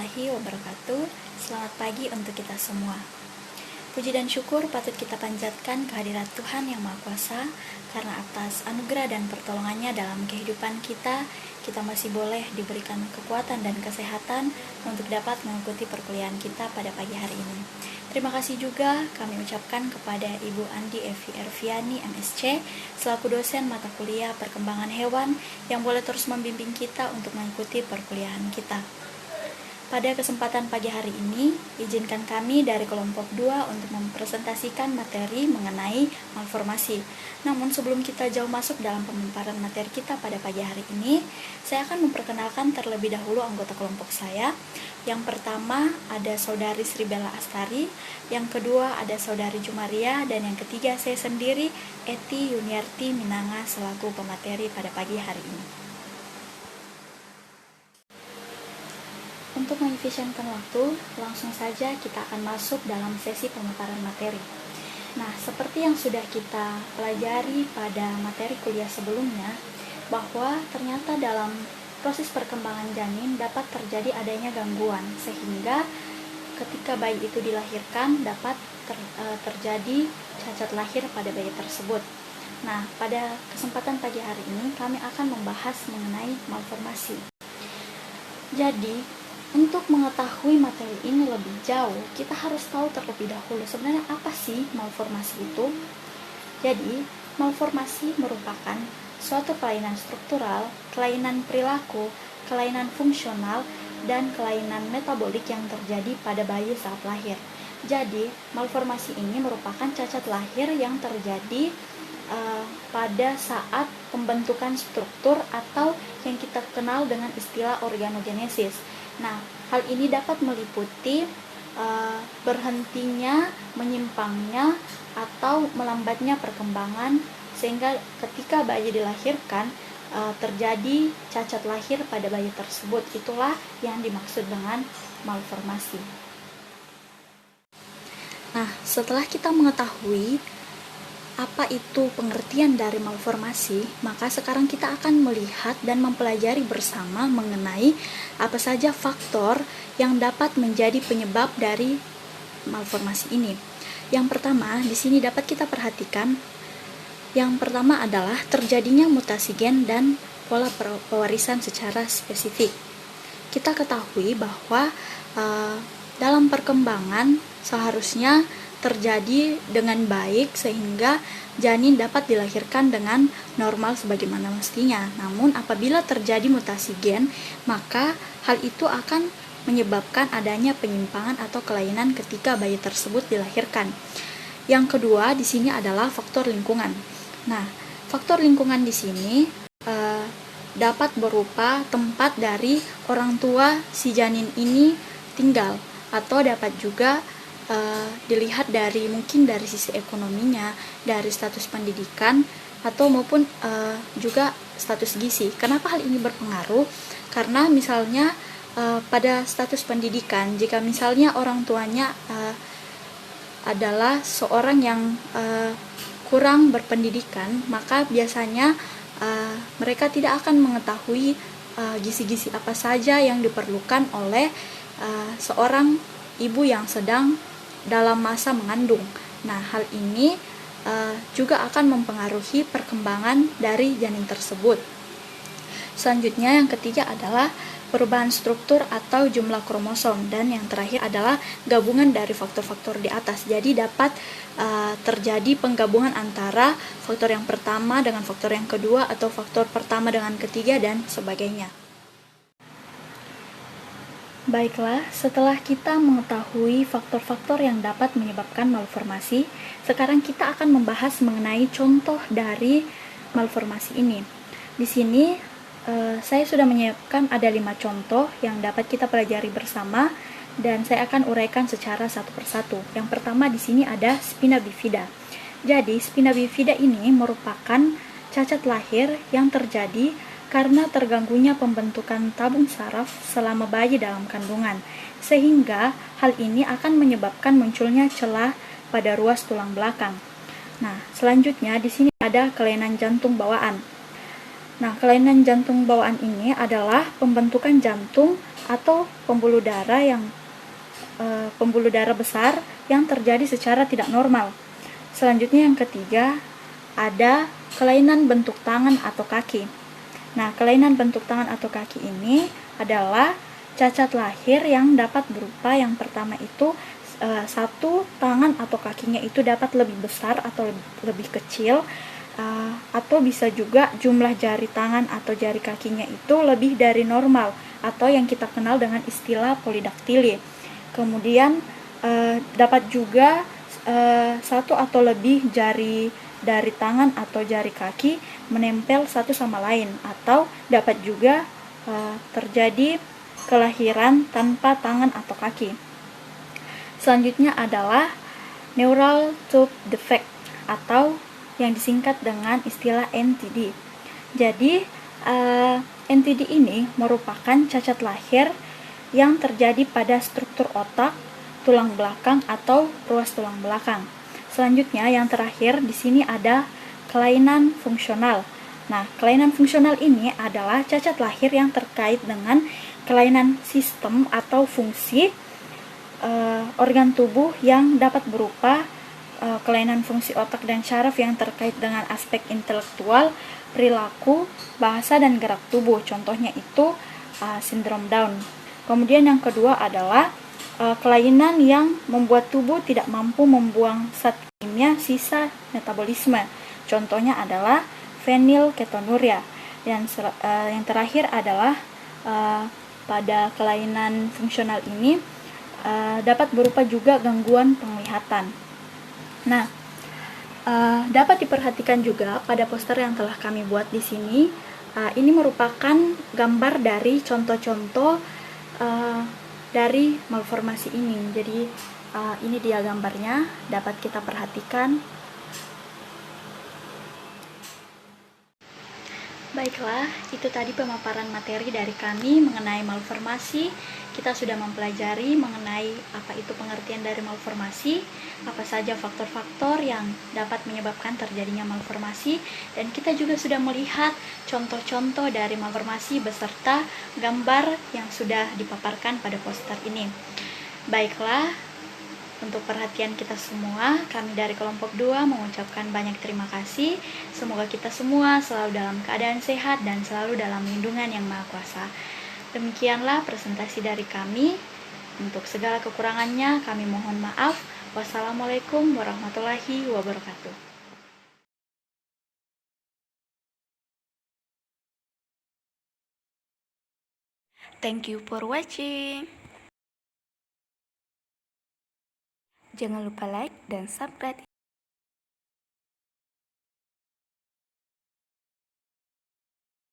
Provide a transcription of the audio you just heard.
warahmatullahi wabarakatuh. Selamat pagi untuk kita semua. Puji dan syukur patut kita panjatkan kehadirat Tuhan Yang Maha Kuasa, karena atas anugerah dan pertolongannya dalam kehidupan kita masih boleh diberikan kekuatan dan kesehatan untuk dapat mengikuti perkuliahan kita pada pagi hari ini. Terima kasih juga kami ucapkan kepada Ibu Andi Evi Erviani MSc selaku dosen mata kuliah perkembangan hewan yang boleh terus membimbing kita untuk mengikuti perkuliahan kita. Pada kesempatan pagi hari ini, izinkan kami dari kelompok 2 untuk mempresentasikan materi mengenai malformasi. Namun sebelum kita jauh masuk dalam pemaparan materi kita pada pagi hari ini, saya akan memperkenalkan terlebih dahulu anggota kelompok saya. Yang pertama ada Saudari Sri Bella Astari, yang kedua ada Saudari Jumaria, dan yang ketiga saya sendiri, Eti Yuniarti Minanga selaku pemateri pada pagi hari ini. Untuk mengefisienkan waktu, langsung saja kita akan masuk dalam sesi pemaparan materi. Nah, seperti yang sudah kita pelajari pada materi kuliah sebelumnya, bahwa ternyata dalam proses perkembangan janin dapat terjadi adanya gangguan, sehingga ketika bayi itu dilahirkan dapat terjadi cacat lahir pada bayi tersebut. Nah, pada kesempatan pagi hari ini kami akan membahas mengenai malformasi. Jadi, untuk mengetahui materi ini lebih jauh, kita harus tahu terlebih dahulu sebenarnya apa sih malformasi itu. Jadi, malformasi merupakan suatu kelainan struktural, kelainan perilaku, kelainan fungsional, dan kelainan metabolik yang terjadi pada bayi saat lahir. Jadi, malformasi ini merupakan cacat lahir yang terjadi pada saat pembentukan struktur atau yang kita kenal dengan istilah organogenesis. Nah, hal ini dapat meliputi berhentinya, menyimpangnya, atau melambatnya perkembangan, sehingga ketika bayi dilahirkan terjadi cacat lahir pada bayi tersebut. Itulah yang dimaksud dengan malformasi. Nah, setelah kita mengetahui apa itu pengertian dari malformasi, maka sekarang kita akan melihat dan mempelajari bersama mengenai apa saja faktor yang dapat menjadi penyebab dari malformasi ini. Yang pertama, di sini dapat kita perhatikan, yang pertama adalah terjadinya mutasi gen dan pola pewarisan secara spesifik. Kita ketahui bahwa dalam perkembangan seharusnya terjadi dengan baik sehingga janin dapat dilahirkan dengan normal sebagaimana mestinya. Namun apabila terjadi mutasi gen, maka hal itu akan menyebabkan adanya penyimpangan atau kelainan ketika bayi tersebut dilahirkan. Yang kedua di sini adalah faktor lingkungan. Nah, faktor lingkungan di sini dapat berupa tempat dari orang tua si janin ini tinggal, atau dapat juga dilihat dari mungkin dari sisi ekonominya, dari status pendidikan, atau maupun juga status gizi. Kenapa hal ini berpengaruh? Karena misalnya pada status pendidikan, jika misalnya orang tuanya adalah seorang yang kurang berpendidikan, maka biasanya mereka tidak akan mengetahui gizi-gizi apa saja yang diperlukan oleh seorang ibu yang sedang dalam masa mengandung. Nah, hal ini juga akan mempengaruhi perkembangan dari janin tersebut. Selanjutnya yang ketiga adalah perubahan struktur atau jumlah kromosom, dan yang terakhir adalah gabungan dari faktor-faktor di atas. Jadi dapat terjadi penggabungan antara faktor yang pertama dengan faktor yang kedua, atau faktor pertama dengan ketiga, dan sebagainya. Baiklah, setelah kita mengetahui faktor-faktor yang dapat menyebabkan malformasi, sekarang kita akan membahas mengenai contoh dari malformasi ini. Di sini saya sudah menyiapkan ada 5 contoh yang dapat kita pelajari bersama, dan saya akan uraikan secara satu persatu. Yang pertama di sini ada spina bifida. Jadi, spina bifida ini merupakan cacat lahir yang terjadi karena terganggunya pembentukan tabung saraf selama bayi dalam kandungan, sehingga hal ini akan menyebabkan munculnya celah pada ruas tulang belakang. Nah, selanjutnya di sini ada kelainan jantung bawaan. Nah, kelainan jantung bawaan ini adalah pembentukan jantung atau pembuluh darah besar yang terjadi secara tidak normal. Selanjutnya yang ketiga, ada kelainan bentuk tangan atau kaki. Nah, kelainan bentuk tangan atau kaki ini adalah cacat lahir yang dapat berupa yang pertama itu satu tangan atau kakinya itu dapat lebih besar atau lebih kecil, atau bisa juga jumlah jari tangan atau jari kakinya itu lebih dari normal atau yang kita kenal dengan istilah polidaktili. Kemudian dapat juga satu atau lebih jari dari tangan atau jari kaki menempel satu sama lain, atau dapat juga terjadi kelahiran tanpa tangan atau kaki. Selanjutnya adalah neural tube defect atau yang disingkat dengan istilah NTD. Jadi NTD ini merupakan cacat lahir yang terjadi pada struktur otak, tulang belakang atau ruas tulang belakang. Selanjutnya yang terakhir di sini ada kelainan fungsional. Nah, kelainan fungsional ini adalah cacat lahir yang terkait dengan kelainan sistem atau fungsi organ tubuh yang dapat berupa kelainan fungsi otak dan syaraf yang terkait dengan aspek intelektual, perilaku, bahasa, dan gerak tubuh. Contohnya itu sindrom Down. Kemudian yang kedua adalah kelainan yang membuat tubuh tidak mampu membuang zat kimia sisa metabolisme. Contohnya adalah fenilketonuria. Dan yang terakhir adalah pada kelainan fungsional ini dapat berupa juga gangguan penglihatan. Nah, dapat diperhatikan juga pada poster yang telah kami buat di sini. Ini merupakan gambar dari contoh-contoh dari malformasi ini. Jadi ini dia gambarnya, dapat kita perhatikan. Baiklah, itu tadi pemaparan materi dari kami mengenai malformasi. Kita sudah mempelajari mengenai apa itu pengertian dari malformasi, apa saja faktor-faktor yang dapat menyebabkan terjadinya malformasi, dan kita juga sudah melihat contoh-contoh dari malformasi beserta gambar yang sudah dipaparkan pada poster ini. Baiklah, untuk perhatian kita semua, kami dari kelompok 2 mengucapkan banyak terima kasih. Semoga kita semua selalu dalam keadaan sehat dan selalu dalam lindungan Yang Maha Kuasa. Demikianlah presentasi dari kami. Untuk segala kekurangannya kami mohon maaf. Wassalamualaikum warahmatullahi wabarakatuh. Thank you for watching. Jangan lupa like dan subscribe.